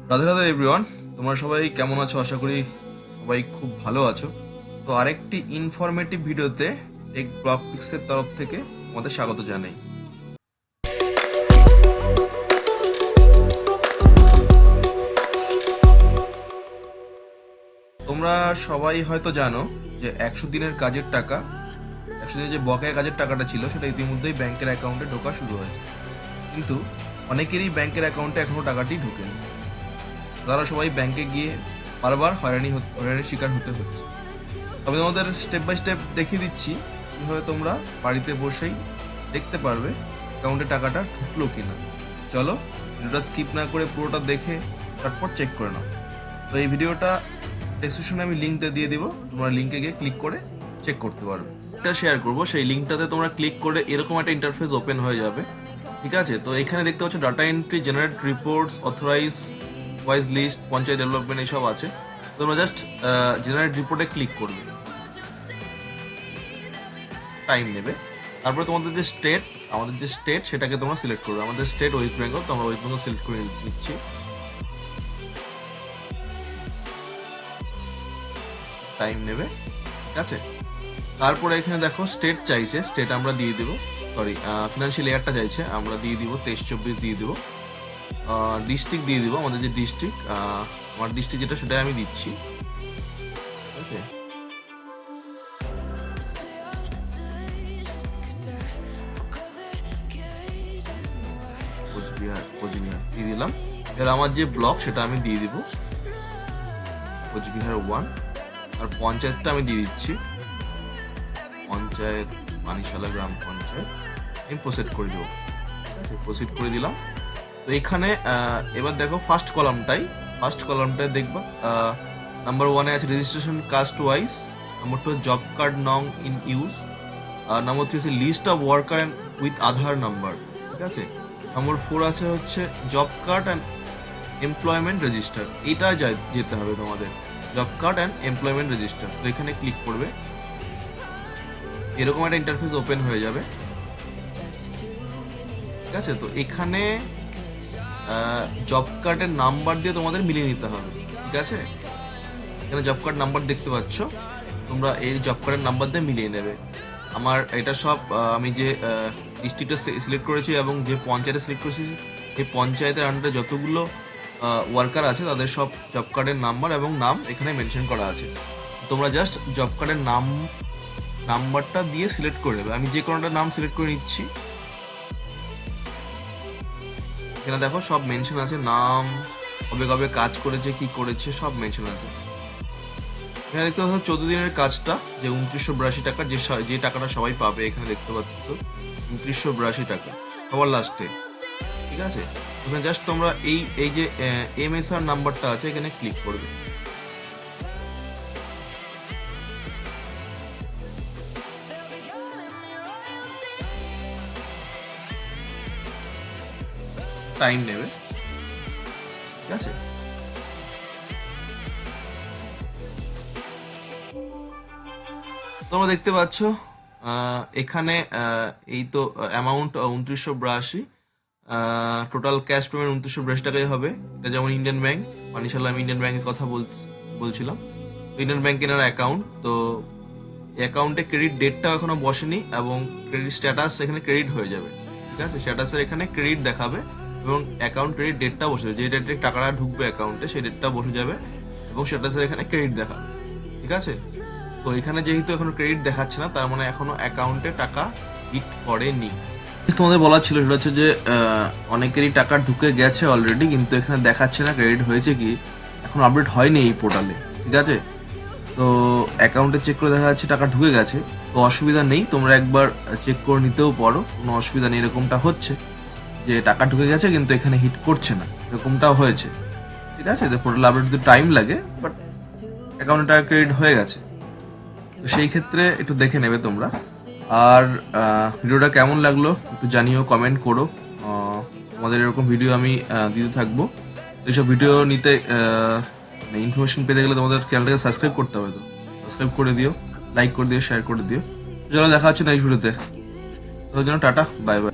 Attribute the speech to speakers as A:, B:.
A: Radhe Radhe everyone, তোমরা সবাই কেমন আছো? আশা করি সবাই খুব ভালো আছো। তো আরেকটি ইনফরমেটিভ ভিডিওতে টেক ব্লগ পিক্সের তরফ থেকে তোমাদের স্বাগত জানাই। তোমরা সবাই হয়তো জানো যে 100 দিনের কাজের টাকা, 100 দিনের যে বকেয়া কাজের টাকাটা ছিল সেটা ইতিমধ্যেই ব্যাংকের অ্যাকাউন্টে ঢোকা শুরু হয়েছে, কিন্তু অনেকেরই ব্যাংকের অ্যাকাউন্টে এখনো টাকাটি ঢোকেনি। তারা সবাই ব্যাংকে গিয়ে বারবার হয়রানির শিকার হতে হচ্ছে। তবে তোমাদের স্টেপ বাই স্টেপ দেখিয়ে দিচ্ছি কীভাবে তোমরা বাড়িতে বসেই দেখতে পারবে অ্যাকাউন্টে টাকাটা ঢুকলো কিনা। চলো ভিডিওটা স্কিপ না করে পুরোটা দেখে তারপর চেক করে নাও। তো এই ভিডিওটা ডেসক্রিপশনে আমি লিঙ্কটা দিয়ে দিব, তোমরা লিঙ্কে গিয়ে ক্লিক করে চেক করতে পারবে। এটা শেয়ার করবো, সেই লিঙ্কটাতে তোমরা ক্লিক করে এরকম একটা ইন্টারফেস ওপেন হয়ে যাবে। ঠিক আছে, তো এখানে দেখতে পাচ্ছ data entry, generate reports, authorise wise list, panchayat development এইসব আছে। তোমরা জাস্ট জেনারেট রিপোর্টে ক্লিক করবে, টাইম নেবে। তারপরে তোমাদের যে আমাদের যে স্টেট সেটাকে তোমরা সিলেক্ট করবে। আমাদের স্টেট ওয়েস্ট বেঙ্গল, তো আমরা ওয়েস্ট বেঙ্গল সিলেক্ট করে নিচ্ছি। টাইম নেবে, ঠিক আছে। তারপরে এখানে দেখো স্টেট চাইছে, স্টেট আমরা দিয়ে দেবো, সরি ফিনান্সিয়াল ইয়ারটা চাইছে, আমরা দিয়ে দিব 23-24 দিয়ে দেবো। ডিস্ট্রিক্ট দিয়ে দিব, আমাদের যে ডিস্ট্রিক্ট, আমার ডিস্ট্রিক্ট যেটা সেটাই আমি দিচ্ছি, ঠিক আছে। কোচবিহার দিয়ে দিলাম। এবার আমার যে ব্লক সেটা আমি দিয়ে দিব, কোচবিহার 1। আর পঞ্চায়েতটা আমি দিয়ে দিচ্ছি, পঞ্চায়েত মানিশালা গ্রাম পঞ্চায়েত। আমি প্রসিড করে দেবো, প্রসিড করে দিলাম। তো এখানে এবার দেখো ফার্স্ট কলামটায় দেখবা নাম্বার 1-এ আছে registration caste wise, number 2 job card নং ইন ইউজ, আর নাম্বার 3 আছে list of worker and with Aadhaar number, ঠিক আছে। নম্বর 4 আছে হচ্ছে job card and employment register, এইটা যেতে হবে তোমাদের, job card and employment register. তো এখানে ক্লিক করবে, এরকম একটা ইন্টারফেস ওপেন হয়ে যাবে, ঠিক আছে। তো এখানে জব কার্ডের নাম্বার দিয়ে তোমাদের মিলিয়ে নিতে হবে, ঠিক আছে। এখানে জব কার্ড নাম্বার দেখতে পাচ্ছ, তোমরা এই জব কার্ডের নাম্বার দিয়ে মিলিয়ে নেবে। আমার এটা সব আমি যে ডিস্ট্রিক্টটা সিলেক্ট করেছি এবং যে পঞ্চায়েতে সিলেক্ট করেছি, এই পঞ্চায়েতের আন্ডারে যতগুলো ওয়ার্কার আছে তাদের সব জব কার্ডের নাম্বার এবং নাম এখানে মেনশন করা আছে। তোমরা জাস্ট জব কার্ডের নাম্বারটা দিয়ে সিলেক্ট করে নেবে। আমি যে কোনোটা নাম সিলেক্ট করে নিচ্ছি। এখানে দেখো সব মেনশন আছে, নাম, কবে কবে কাজ করেছে, কি করেছে, সব মেনশন আছে। এখানে দেখতে পাচ্ছ 14 দিনের কাজটা, যে 2982 টাকা, যে টাকাটা সবাই পাবে। এখানে দেখতে পাচ্ছ 2982 টাকা সবার লাস্টে, ঠিক আছে। এখানে জাস্ট তোমরা এই যে MSR নাম্বারটা আছে এখানে ক্লিক করবে। টাইম নেবে, ঠিক আছে। তোমরা দেখতে পাচ্ছ এখানে এই তো অ্যামাউন্ট 2982, টোটাল ক্যাশ পেমেন্ট 2982 টাকাই হবে। এটা যেমন ইন্ডিয়ান ব্যাংক, মানিশালা, আমি ইন্ডিয়ান ব্যাংকের কথা বলছিলাম। ইন্ডিয়ান ব্যাংকের অ্যাকাউন্ট, তো অ্যাকাউন্টে ক্রেডিট ডেটটা এখনো বসেনি এবং ক্রেডিট স্ট্যাটাস এখানে ক্রেডিট হয়ে যাবে, ঠিক আছে। স্ট্যাটাসের এখানে ক্রেডিট দেখাবে এবং অ্যাকাউন্ট ক্রেডিট ডেটটা বসে যাবে, যে ডেটে টাকাটা ঢুকবে অ্যাকাউন্টে সেই ডেটটা বসে যাবে এবং স্ট্যাটাসের এখানে ক্রেডিট দেখাবে, ঠিক আছে। তো এখানে যেহেতু এখনো ক্রেডিট দেখাচ্ছে না, তার মানে এখনো অ্যাকাউন্টে টাকা হিট করেনি। তোমাদের বলার ছিল সেটা হচ্ছে যে অনেকেরই টাকা ঢুকে গেছে অলরেডি, কিন্তু এখানে দেখাচ্ছে না ক্রেডিট হয়েছে কি, এখন আপডেট হয়নি এই পোর্টালে, ঠিক আছে। তো অ্যাকাউন্টে চেক করে দেখা যাচ্ছে টাকা ঢুকে গেছে, তো অসুবিধা নেই, তোমরা একবার চেক করে নিতেও পারো, কোনো অসুবিধা নেই। এরকমটা হচ্ছে যে টাকা ঢুকে গেছে কিন্তু এখানে হিট করছে না, এরকমটাও হয়েছে, ঠিক আছে। তো পোর্টাল আপডেট দিতে টাইম লাগে, বাট অ্যাকাউন্টে টাকা ক্রেডিট হয়ে গেছে। তো সেই ক্ষেত্রে একটু দেখে নেবে তোমরা। আর ভিডিওটা কেমন লাগলো একটু জানিও, কমেন্ট করো। তোমাদের এরকম ভিডিও আমি দিতে থাকবো। এইসব ভিডিও নিতে ইনফরমেশন পেতে গেলে তোমাদের চ্যানেলটাকে সাবস্ক্রাইব করতে হবে, তো সাবস্ক্রাইব করে দিও, লাইক করে দিও, শেয়ার করে দিও। চলো দেখা হচ্ছে নেক্সট ভিডিওতে। তোর জন্য টাটা, বাই বাই।